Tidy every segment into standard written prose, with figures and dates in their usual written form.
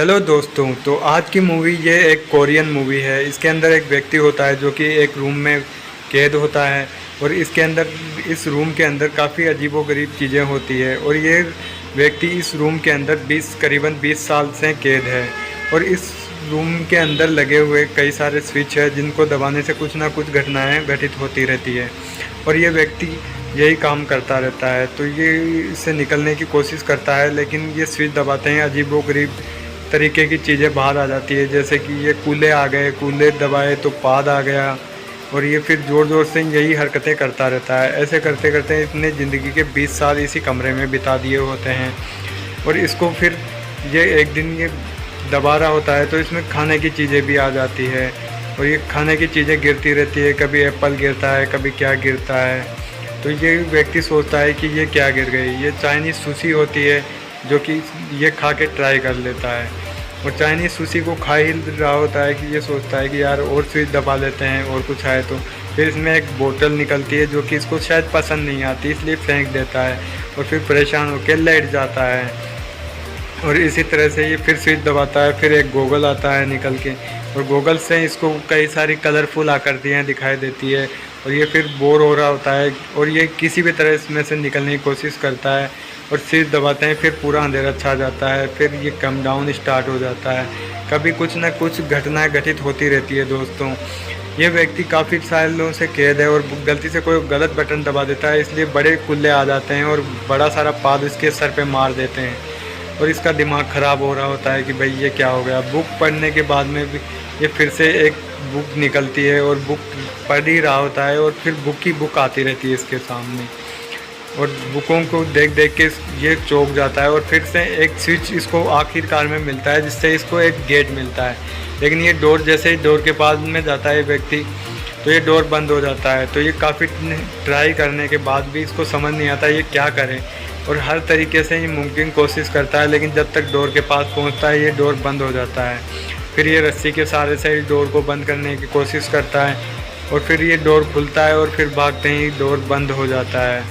Hello दोस्तों, तो आज की मूवी ये एक कोरियन मूवी है। इसके अंदर एक व्यक्ति होता है जो कि एक रूम में कैद होता है और इसके अंदर इस रूम के अंदर काफ़ी अजीबोगरीब चीज़ें होती है और ये व्यक्ति इस रूम के अंदर करीबन 20 साल से कैद है और इस रूम के अंदर लगे हुए कई सारे स्विच है जिनको दबाने से कुछ ना कुछ घटनाएं घटित होती रहती है और ये व्यक्ति यही काम करता रहता है। तो ये इससे निकलने की कोशिश करता है, लेकिन ये स्विच दबाते हैं अजीबोगरीब तरीके की चीज़ें बाहर आ जाती है। जैसे कि ये कूले आ गए, कूले दबाए तो पाद आ गया और ये फिर ज़ोर ज़ोर से यही हरकतें करता रहता है। ऐसे करते करते इसने ज़िंदगी के 20 साल इसी कमरे में बिता दिए होते हैं और इसको फिर ये एक दिन ये दबा रहा होता है तो इसमें खाने की चीज़ें भी आ जाती है और ये खाने की चीज़ें गिरती रहती है। कभी एप्पल गिरता है, कभी क्या गिरता है। तो ये व्यक्ति सोचता है कि ये क्या गिर गई। ये चाइनीज़ सुशी होती है जो कि ये खा के ट्राई कर लेता है और चाइनीज़ सुशी को खा ही रहा होता है कि ये सोचता है कि यार और स्विच दबा लेते हैं और कुछ आए तो। फिर इसमें एक बोतल निकलती है जो कि इसको शायद पसंद नहीं आती, इसलिए फेंक देता है और फिर परेशान होकर लेट जाता है और इसी तरह से ये फिर स्विच दबाता है। फिर एक गोगल आता है निकल के और गोगल से इसको कई सारी कलरफुल आकृतियाँ दिखाई देती है और ये फिर बोर हो रहा होता है और ये किसी भी तरह इसमें से निकलने की कोशिश करता है और स्विच दबाते हैं। फिर पूरा अंधेरा छा जाता है, फिर ये कम डाउन स्टार्ट हो जाता है। कभी कुछ ना कुछ घटनाएं घटित होती रहती है दोस्तों। ये व्यक्ति काफ़ी सालों से कैद है और गलती से कोई गलत बटन दबा देता है, इसलिए बड़े कुल्ले आ जाते हैं और बड़ा सारा पाद इसके सर पे मार देते हैं और इसका दिमाग ख़राब हो रहा होता है कि भाई ये क्या हो गया। बुक पढ़ने के बाद में भी ये फिर से एक बुक निकलती है और बुक पढ़ ही रहा होता है और फिर बुक की बुक आती रहती है इसके सामने और बुकों को देख देख के ये चौंक जाता है और फिर से एक स्विच इसको आखिरकार में मिलता है जिससे इसको एक गेट मिलता है। लेकिन ये डोर जैसे ही डोर के पास में जाता है व्यक्ति तो ये डोर बंद हो जाता है। तो ये काफ़ी ट्राई करने के बाद भी इसको समझ नहीं आता ये क्या करें और हर तरीके से ये मुमकिन कोशिश करता है, लेकिन जब तक डोर के पास पहुंचता है ये डोर बंद हो जाता है। फिर ये रस्सी के सहारे से ही डोर को बंद करने की कोशिश करता है और फिर ये डोर खुलता है और फिर भागते ही डोर बंद हो जाता है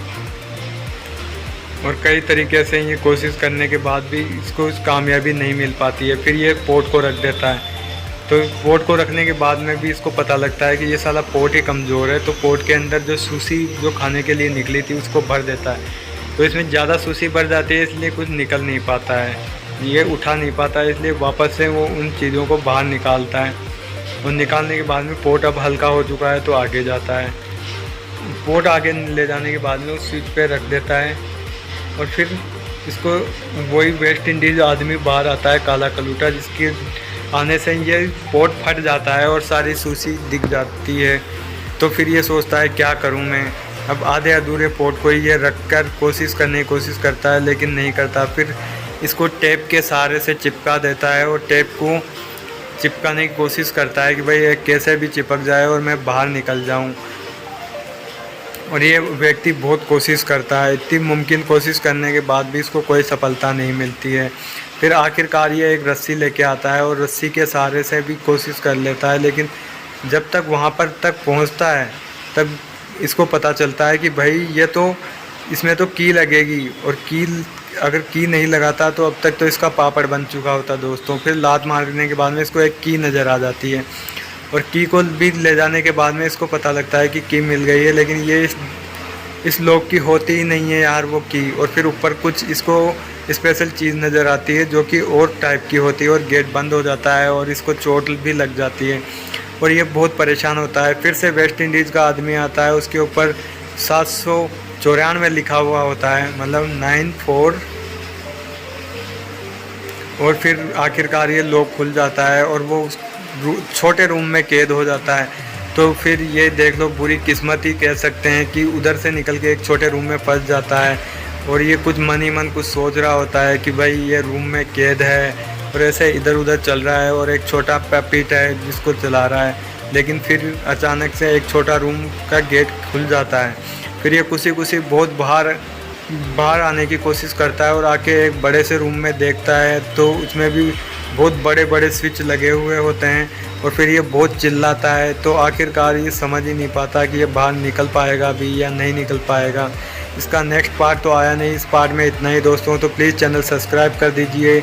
और कई तरीके से ये कोशिश करने के बाद भी इसको कामयाबी नहीं मिल पाती है। फिर ये पोर्ट को रख देता है। तो पोर्ट को रखने के बाद में भी इसको पता लगता है कि ये साला पोर्ट ही कमज़ोर है, तो पोर्ट के अंदर जो सुशी जो खाने के लिए निकली थी उसको भर देता है। तो इसमें ज़्यादा सुशी भर जाती है, इसलिए कुछ निकल नहीं पाता है, ये उठा नहीं पाता है, इसलिए वापस से वो उन चीज़ों को बाहर निकालता है और निकालने के बाद में पोर्ट अब हल्का हो चुका है तो आगे जाता है। पोर्ट आगे ले जाने के बाद में उस स्विच पे रख देता है और फिर इसको वही वेस्ट इंडीज़ आदमी बाहर आता है, काला कलूटा, जिसके आने से ये पोर्ट फट जाता है और सारी सुशी दिख जाती है। तो फिर ये सोचता है क्या करूं मैं। अब आधे अधूरे पोर्ट को ये रख कर कोशिश करता है लेकिन नहीं करता। फिर इसको टेप के सहारे से चिपका देता है और टेप को चिपकाने की कोशिश करता है कि भाई ये कैसे भी चिपक जाए और मैं बाहर निकल जाऊं। और ये व्यक्ति बहुत कोशिश करता है, इतनी मुमकिन कोशिश करने के बाद भी इसको कोई सफलता नहीं मिलती है। फिर आखिरकार ये एक रस्सी लेके आता है और रस्सी के सहारे से भी कोशिश कर लेता है, लेकिन जब तक वहाँ पर तक पहुँचता है तब इसको पता चलता है कि भाई ये तो इसमें तो की लगेगी और अगर की नहीं लगाता तो अब तक तो इसका पापड़ बन चुका होता दोस्तों। फिर लात मारने के बाद में इसको एक की नज़र आ जाती है और की को भी ले जाने के बाद में इसको पता लगता है कि की मिल गई है, लेकिन ये इस लोग की होती ही नहीं है यार वो की। और फिर ऊपर कुछ इसको स्पेशल चीज़ नज़र आती है जो कि और टाइप की होती है और गेट बंद हो जाता है और इसको चोट भी लग जाती है और ये बहुत परेशान होता है। फिर से वेस्ट इंडीज़ का आदमी आता है, उसके ऊपर 794 लिखा हुआ होता है, मतलब 94। और फिर आखिरकार ये लॉक खुल जाता है और वो छोटे रूम में कैद हो जाता है। तो फिर ये देख लो बुरी किस्मत ही कह सकते हैं कि उधर से निकल के एक छोटे रूम में फंस जाता है और ये कुछ मन ही मन कुछ सोच रहा होता है कि भाई ये रूम में कैद है और ऐसे इधर उधर चल रहा है और एक छोटा पैपीट है जिसको चला रहा है। लेकिन फिर अचानक से एक छोटा रूम का गेट खुल जाता है। फिर ये कुछ बहुत बाहर आने की कोशिश करता है और आके एक बड़े से रूम में देखता है तो उसमें भी बहुत बड़े बड़े स्विच लगे हुए होते हैं और फिर ये बहुत चिल्लाता है। तो आखिरकार ये समझ ही नहीं पाता कि ये बाहर निकल पाएगा भी या नहीं निकल पाएगा। इसका नेक्स्ट पार्ट तो आया नहीं, इस पार्ट में इतना ही दोस्तों। तो प्लीज़ चैनल सब्सक्राइब कर दीजिए।